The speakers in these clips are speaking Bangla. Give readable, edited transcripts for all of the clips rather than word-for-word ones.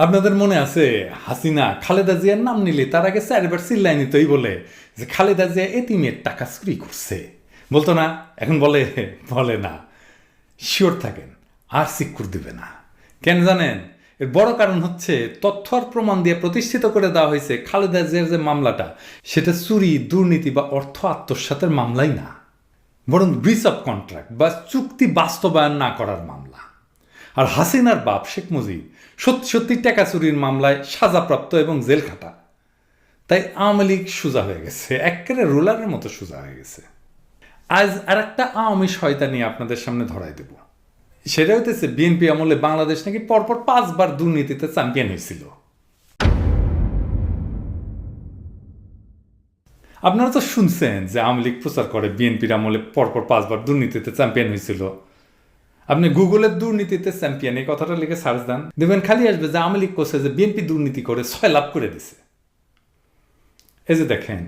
আপনাদের মনে আছে হাসিনা খালেদা জিয়ার নাম নিলে তার আগে চারবার চিল্লাই নিতই বলে যে খালেদা জিয়া এতিমের টাকা চুরি করছে, বলতো না? এখন বলে বলে না। শিওর থাকেন, আর সিকিউর দিবে না। কেন জানেন? এর বড় কারণ হচ্ছে তথ্য আর প্রমাণ দিয়ে প্রতিষ্ঠিত করে দেওয়া হয়েছে খালেদা জিয়ার যে মামলাটা, সেটা চুরি, দুর্নীতি বা অর্থ আত্মসাতের মামলাই না, বরং ব্রিচ অফ কন্ট্রাক্ট বা চুক্তি বাস্তবায়ন না করার মামলা। আর হাসিনার বাপ শেখ মুজিব সত্যি সত্যি টাকা চুরির মামলায় সাজাপ্রাপ্ত এবং জেল খাটা। তাই আওয়ামী লীগ সোজা হয়ে গেছে, একেবারে রোলারের মতো সোজা হয়ে গেছে। আজ আর একটা আওয়ামী শয়তানি আপনাদের সামনে ধরাই দেব। সেটা হইতেছে বিএনপি আমলে বাংলাদেশ নাকি পরপর 5বার দুর্নীতিতে চ্যাম্পিয়ন হয়েছিল। আপনারা তো শুনছেন যে আওয়ামী লীগ প্রচার করে বিএনপির আমলে পরপর 5বার দুর্নীতিতে চ্যাম্পিয়ন হয়েছিল। আপনি গুগলের দুর্নীতিতে চ্যাম্পিয়ন এই কথাটা লিখে সার্চ দেন, দেখবেন খালি আসবে যে আওয়ামী লীগ করছে, যে বিএনপি দুর্নীতি করে 6 লাভ করে দিছে। এই যে দেখেন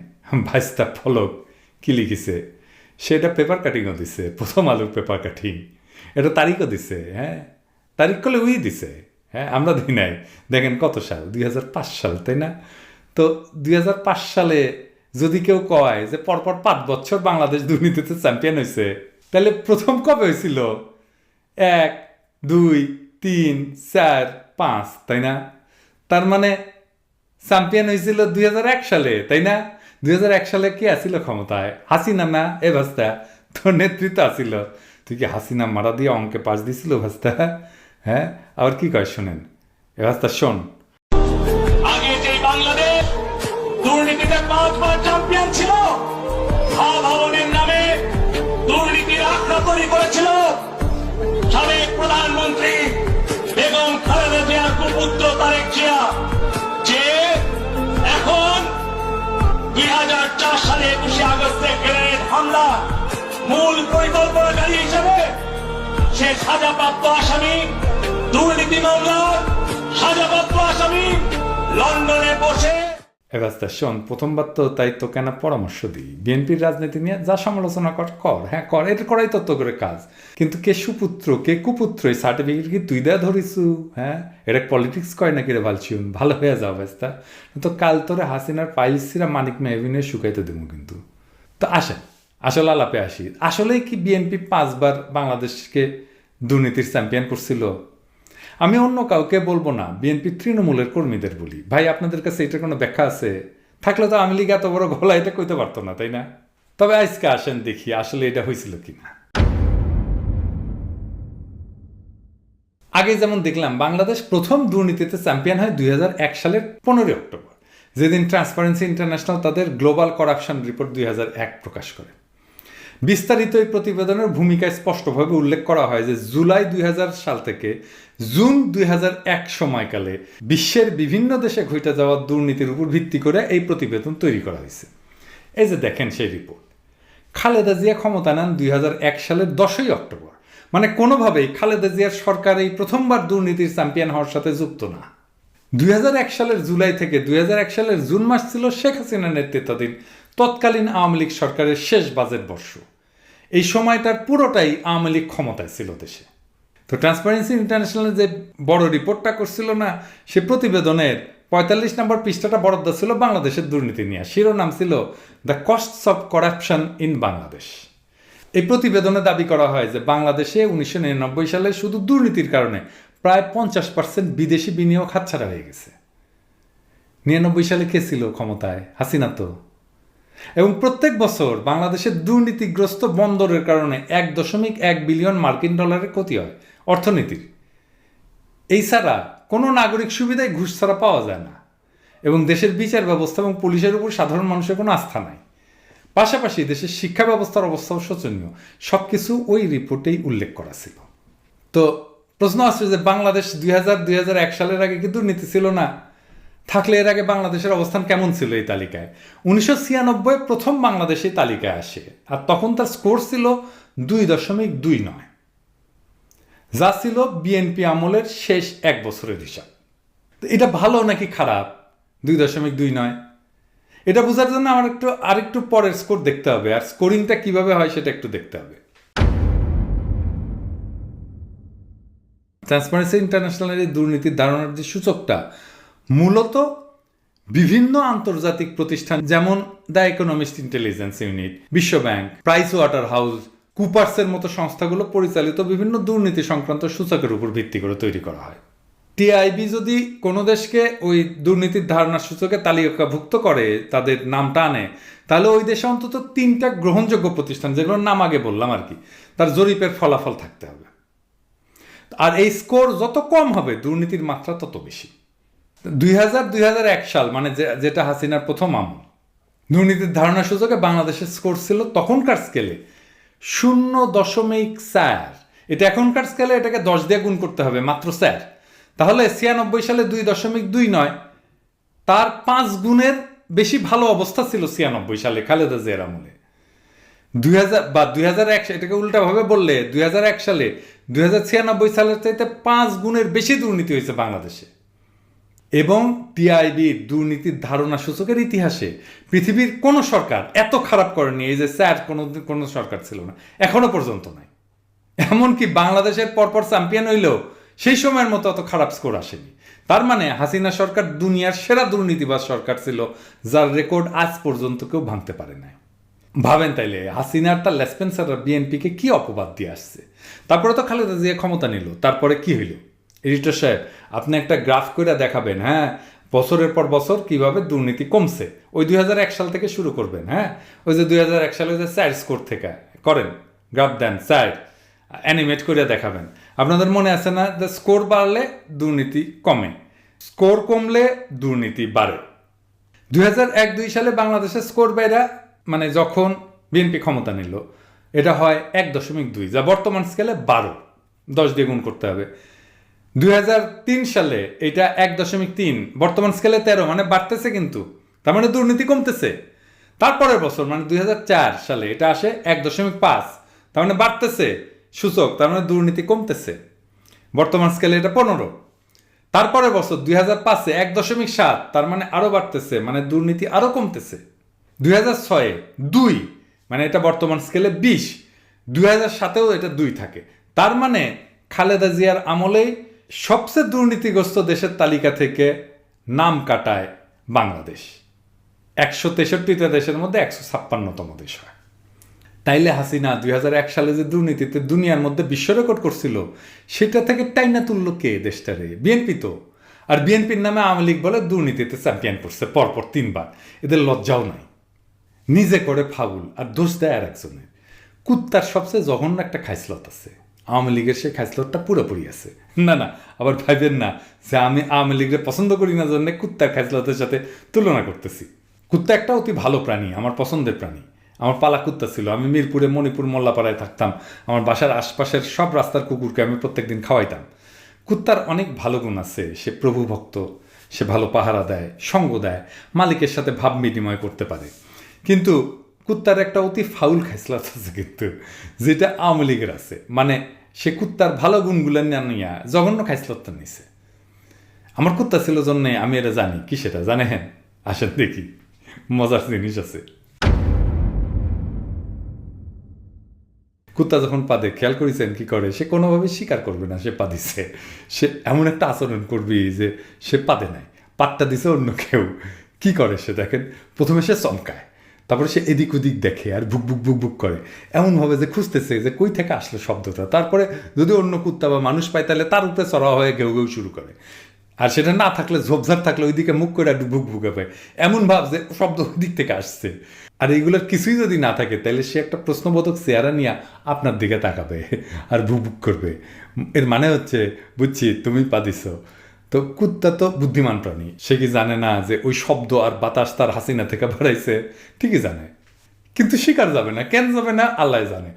ভাইস্তা ফলক কি লিখেছে, সেটা পেপার কাটিংও দিছে, প্রথম আলোর পেপার কাটিং। এটা তারিখও দিছে, হ্যাঁ তারিখ করলে উই দিছে, হ্যাঁ আমরা দিই নাই। দেখেন কত সাল, 2005 সাল, তাই না? তো 2005 সালে যদি কেউ কয় যে পরপর 5 বছর বাংলাদেশ দুর্নীতিতে চ্যাম্পিয়ন হয়েছে, তাহলে প্রথম কবে হয়েছিল? 1, 2, 3, 4, 5, তাই না? তার মানে চ্যাম্পিয়ন হয়েছিল 2001 সালে, তাই না? 2001 সালে কে আসিল ক্ষমতায়? হাসিনা না? এ ভাস্তা তোর নেতৃত্ব আসিল। তুই কি হাসিনা মারা দিয়ে অঙ্কে পাশ দিছিল ভাস্তা? হ্যাঁ, আবার কি কয় শোনেন, এ ভাস্তা শোন। আগে যে বাংলাদেশ দুর্নীতিতে 5বার চ্যাম্পিয়ন ছিল, ভবনের নামে দুর্নীতির আখড়া তৈরি করেছিল সাবেক প্রধানমন্ত্রী বেগম খালেদা জিয়ার কুপুত্র তারেক জিয়া, যে এখন 2004 সালে 21 আগস্টে গ্রেনেড হামলা মূল পরিকল্পনাকারী হিসেবে সে সাজাপ্রাপ্ত আসামি, দুর্নীতি মামলার সাজাপ্রাপ্ত আসামি, লন্ডনে বসে। এবার শোন, প্রথমবার তো তাই তো কেন পরামর্শ দিই, বিএনপির রাজনীতি নিয়ে যা সমালোচনা কর, হ্যাঁ কর, এটা করাই তত্ত্ব করে কাজ। কিন্তু কে সুপুত্র কে কুপুত্র এই সার্টিফিকেট কি তুই দেয়া ধরিছু? হ্যাঁ, এটা পলিটিক্স কয় নাকি রে ভালছিউন, ভালো হয়ে যাও ব্যস্তা। তো কাল তোরে হাসিনার পাইলসিরা মানিক মেহবিনে শুকাইতে দেবো কিন্তু। তো আসেন আসলে আলাপে আসি, আসলেই কি বিএনপি 5বার বাংলাদেশকে দুর্নীতির চ্যাম্পিয়ন করছিল? আমি অন্য কাউকে বলবো না, বিএনপি তৃণমূলের কর্মীদের বলি। ভাই আপনাদের কাছে এটার কোনো ব্যাখ্যা আছে? থাকলে তো আওয়ামী লীগ এত বড় গলা এটা কইতে পারতো না, তাই না? তবে আজকে আসেন দেখি আসলে এটা হয়েছিল কিনা। আগে যেমন দেখলাম বাংলাদেশ প্রথম দুর্নীতিতে চ্যাম্পিয়ন হয় 2001 সালের 15 অক্টোবর, যেদিন ট্রান্সপারেন্সি ইন্টারন্যাশনাল তাদের গ্লোবাল করাপশন রিপোর্ট 2001 প্রকাশ করে। বিস্তারিত এই প্রতিবেদনের ভূমিকায় স্পষ্টভাবে উল্লেখ করা হয় যে জুলাই 2000 সাল থেকে জুন 2001 সময়কালে বিশ্বের বিভিন্ন দেশে ঘটে যাওয়া দুর্নীতির উপর ভিত্তি করে এই প্রতিবেদন তৈরি করা হয়েছে। এই যে দেখেন সেই রিপোর্ট। খালেদা জিয়া ক্ষমতা নেন 2001 সালের 10ই অক্টোবর, মানে কোনোভাবেই খালেদা জিয়ার সরকার এই প্রথমবার দুর্নীতির চ্যাম্পিয়ন হওয়ার সাথে যুক্ত না। 2001 সালের জুলাই থেকে 2001 সালের জুন মাস ছিল শেখ হাসিনার নেতৃত্বাধীন তৎকালীন আওয়ামী লীগ সরকারের শেষ বাজেট বর্ষ। এই সময়টার পুরোটাই আওয়ামী লীগ ক্ষমতায় ছিল দেশে। তো ট্রান্সপারেন্সি ইন্টারন্যাশনাল যে বড় রিপোর্টটা করছিল না, সে প্রতিবেদনের 45 নম্বর পৃষ্ঠাটা বরাদ্দ ছিল বাংলাদেশের দুর্নীতি নিয়ে। শিরোনাম ছিল the costs of corruption in Bangladesh. এই প্রতিবেদনে দাবি করা হয় যে বাংলাদেশে 1999 সালে শুধু দুর্নীতির কারণে প্রায় 50% বিদেশি বিনিয়োগ হাতছাড়া হয়ে গেছে। 99 সালে কে ছিল ক্ষমতায়? হাসিনা তো। এবং প্রত্যেক বছর বাংলাদেশের দুর্নীতিগ্রস্ত বন্দরের কারণে 1.1 বিলিয়ন মার্কিন ডলারের ক্ষতি হয় অর্থনীতির। এই ছাড়া কোনো নাগরিক সুবিধায় ঘুষ ছাড়া পাওয়া যায় না, এবং দেশের বিচার ব্যবস্থা এবং পুলিশের উপর সাধারণ মানুষের কোনো আস্থা নাই। পাশাপাশি দেশের শিক্ষা ব্যবস্থার অবস্থাও শোচনীয়। সব কিছু ওই রিপোর্টেই উল্লেখ করা ছিল। তো প্রশ্ন আসছে যে বাংলাদেশ 2001 সালের আগে কি দুর্নীতি ছিল না? থাকলে এর আগে বাংলাদেশের অবস্থান কেমন ছিল এই তালিকায়? 1996 প্রথম বাংলাদেশ এই তালিকায় আসে, আর তখন তার স্কোর ছিল 2.29, যা ছিল বিএনপি আমলের শেষ 1 বছরের হিসাব। এটা ভালো নাকি খারাপ 2.29? এটা বোঝার জন্য আমার আরেকটু পরের স্কোর দেখতে হবে, আর স্কোরিংটা কিভাবে হয় সেটা একটু দেখতে হবে। ট্রান্সপারেন্সি ইন্টারন্যাশনালের এই দুর্নীতির ধারণার যে সূচকটা মূলত বিভিন্ন আন্তর্জাতিক প্রতিষ্ঠান যেমন দ্য ইকোনমিস্ট ইন্টেলিজেন্স ইউনিট, বিশ্ব ব্যাংক, প্রাইস ওয়াটার হাউস, কুপার্সের মতো সংস্থাগুলো পরিচালিত বিভিন্ন দুর্নীতি সংক্রান্ত সূচকের উপর ভিত্তি করে তৈরি করা হয়। টিআইবি যদি কোনো দেশকে ওই দুর্নীতির ধারণার সূচকে তালিকাভুক্ত করে, তাদের নামটা আনে, তাহলে ওই দেশে অন্তত 3টা গ্রহণযোগ্য প্রতিষ্ঠান, যেগুলোর নাম আগে বললাম আর কি, তার জরিপের ফলাফল থাকতে হবে। আর এই স্কোর যত কম হবে দুর্নীতির মাত্রা তত বেশি। 2000-2001 সাল মানে যেটা হাসিনার প্রথম আমল, দুর্নীতির ধারণা সূচকে বাংলাদেশের স্কোর ছিল তখনকার স্কেলে 0.4। এটা এখনকার স্কেলে এটাকে 10 দিয়ে গুণ করতে হবে মাত্র 4। তাহলে 96 সালে 2.29, তার 5 গুণের বেশি ভালো অবস্থা ছিল 96 সালে খালেদা জিয়ার আমলে। 2001 এটাকে উল্টাভাবে বললে 2001 সালে 2096 সালের চাইতে 5 গুণের বেশি দুর্নীতি হয়েছে বাংলাদেশে। এবং টিআইবি দুর্নীতির ধারণা সূচকের ইতিহাসে পৃথিবীর কোনো সরকার এত খারাপ করেনি, এই যে স্যার কোনো সরকার ছিল না, এখনো পর্যন্ত নাই। এমনকি বাংলাদেশের পরপর চ্যাম্পিয়ন হইলেও সেই সময়ের মতো অত খারাপ স্কোর আসেনি। তার মানে হাসিনা সরকার দুনিয়ার সেরা দুর্নীতিবাজ সরকার ছিল, যার রেকর্ড আজ পর্যন্ত কেউ ভাঙতে পারে নাই। ভাবেন তাইলে হাসিনার তার লেসপেন্সাররা বিএনপিকে কি অপবাদ দিয়ে আসছে। তারপরে তো খালেদা জিয়া ক্ষমতা নিল, তারপরে কি হইল? এডিটর সাহেব, আপনি একটা গ্রাফ করে দেখাবেন, হ্যাঁ, বছরের পর বছর কিভাবে দুর্নীতি কমছে। ওই 2001 সাল থেকে শুরু করবেন, হ্যাঁ, ওই যে 2001 সালে যে 4 স্কোর থেকে করেন, গ্রাফ দেন, 4 অ্যানিমেট করে দেখাবেন। আপনাদের মনে আছে না যে স্কোর বাড়লে দুর্নীতি কমে, স্কোর কমলে দুর্নীতি বাড়ে। 2001-2 সালে বাংলাদেশের স্কোর বেড়া মানে যখন বিএনপি ক্ষমতা নিল, এটা হয় 1.2, যা বর্তমান স্কেলে 12, 10 দিয়ে গুণ করতে হবে। 2003 সালে এটা 1.3, বর্তমান স্কেলে 13, মানে বাড়তেছে, কিন্তু তার মানে দুর্নীতি কমতেছে। তারপরের বছর মানে 2004 সালে এটা আসে 1.5, তার মানে বাড়তেছে সূচক, তার মানে দুর্নীতি কমতেছে। বর্তমান স্কেলে এটা 15। তারপরের বছর 2005-এ 1.7, তার মানে আরো বাড়তেছে, মানে দুর্নীতি আরো কমতেছে। 2006-এ 2, মানে এটা বর্তমান স্কেলে 20। 2007-এও এটা 2 থাকে। তার মানে খালেদা জিয়ার আমলেই সবচেয়ে দুর্নীতিগ্রস্ত দেশের তালিকা থেকে নাম কাটায় বাংলাদেশ। 163টা দেশের মধ্যে 156তম দেশ হয়। তাইলে হাসিনা 2001 সালে যে দুর্নীতিতে দুনিয়ার মধ্যে বিশ্ব রেকর্ড করছিল, সেটা থেকে টাইনা তুললো কে দেশটারে? বিএনপি তো। আর বিএনপির নামে আওয়ামী লীগ বলে দুর্নীতিতে চ্যাম্পিয়ন করছে পরপর 3 বার। এদের লজ্জাও নাই, নিজে করে ফাউল আর দোষ দেয় আর একজনের। কুত্তার সবচেয়ে জঘন্য একটা খাইসলত আছে, আওয়ামী লীগের সেই খাইসলতটা পুরোপুরি আছে। না, আবার ভাইবেন না যে আমি আওয়ামী লীগের পছন্দ করি না জন্য কুত্তার খাইসলতের সাথে তুলনা করতেছি। কুত্তা একটা অতি ভালো প্রাণী, আমার পছন্দের প্রাণী। আমার পালা কুত্তা ছিল, আমি মিরপুরে, মণিপুর, মোল্লাপাড়ায় থাকতাম। আমার বাসার আশপাশের সব রাস্তার কুকুরকে আমি প্রত্যেকদিন খাওয়াইতাম। কুত্তার অনেক ভালো গুণ আছে, সে প্রভু ভক্ত, সে ভালো পাহারা দেয়, সঙ্গ দেয়, মালিকের সাথে ভাব বিনিময় করতে পারে। কিন্তু কুত্তার একটা অতি ফাউল খাইসলাত আছে, কিন্তু যেটা আওয়ামী লীগের আছে, মানে সে কুত্তার ভালো গুণগুলো নিয়ে জঘন্য খাইসলতটা নিছে। আমার কুত্তা ছিল জন্যে আমি এটা জানি। কি সেটা জানেন? আসেন দেখি, মজার জিনিস আছে। কুত্তা যখন পাদে, খেয়াল করেছেন কি করে? সে কোনোভাবে স্বীকার করবে না সে পাদিছে। সে এমন একটা আচরণ করবি যে সে পাদে নাই, পাতটা দিছে অন্য কেউ। কি করে সে দেখেন? প্রথমে সে চমকায়, তারপরে সে এদিক ওদিক দেখে আর বুক বুক বুক বুক করে, এমনভাবে যে খুঁজতেছে যে কই থেকে আসলো শব্দটা। তারপরে যদি অন্য কুত্তা বা মানুষ পায় তাহলে তার উপরে চড়া হয়ে ঘেউ ঘেউ শুরু করে। আর সেটা না থাকলে, ঝোপঝাপ থাকলে ওইদিকে মুখ করে একটু বুক বুকে পায়, এমন ভাব যে শব্দ ওই দিক থেকে আসছে। আর এইগুলোর কিছুই যদি না থাকে তাহলে সে একটা প্রশ্নবোধক চেহারা নিয়ে আপনার দিকে তাকাবে আর বুক বুক করবে। এর মানে হচ্ছে, বুঝছি তুমি পাদিস। তো কুত্তা তো বুদ্ধিমান প্রাণী, সে কি জানে না যে ওই শব্দ আর বাতাস তার হাসিনা থেকে বাড়াইছে? ঠিকই জানে, কিন্তু স্বীকার যাবে না। কেন যাবে না আল্লাহ জানে।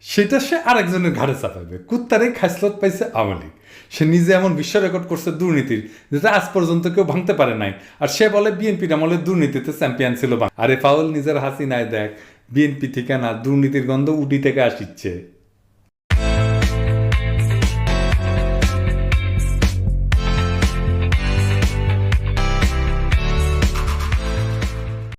সেটা সে আরেকজনের ঘাড়ে চাপাবে। কুত্তারে খাইসলত পাইছে আওয়ামী লীগ। সে নিজে এমন বিশ্ব রেকর্ড করছে দুর্নীতির, যেটা আজ পর্যন্ত কেউ ভাঙতে পারে নাই। আর সে বলে বিএনপির আমলে দুর্নীতিতে চ্যাম্পিয়ন ছিল। আরে ফাউল, নিজের হাসিনায় দেখ, বিএনপি থেকে না, দুর্নীতির গন্ধ উডি থেকে আসিচ্ছে।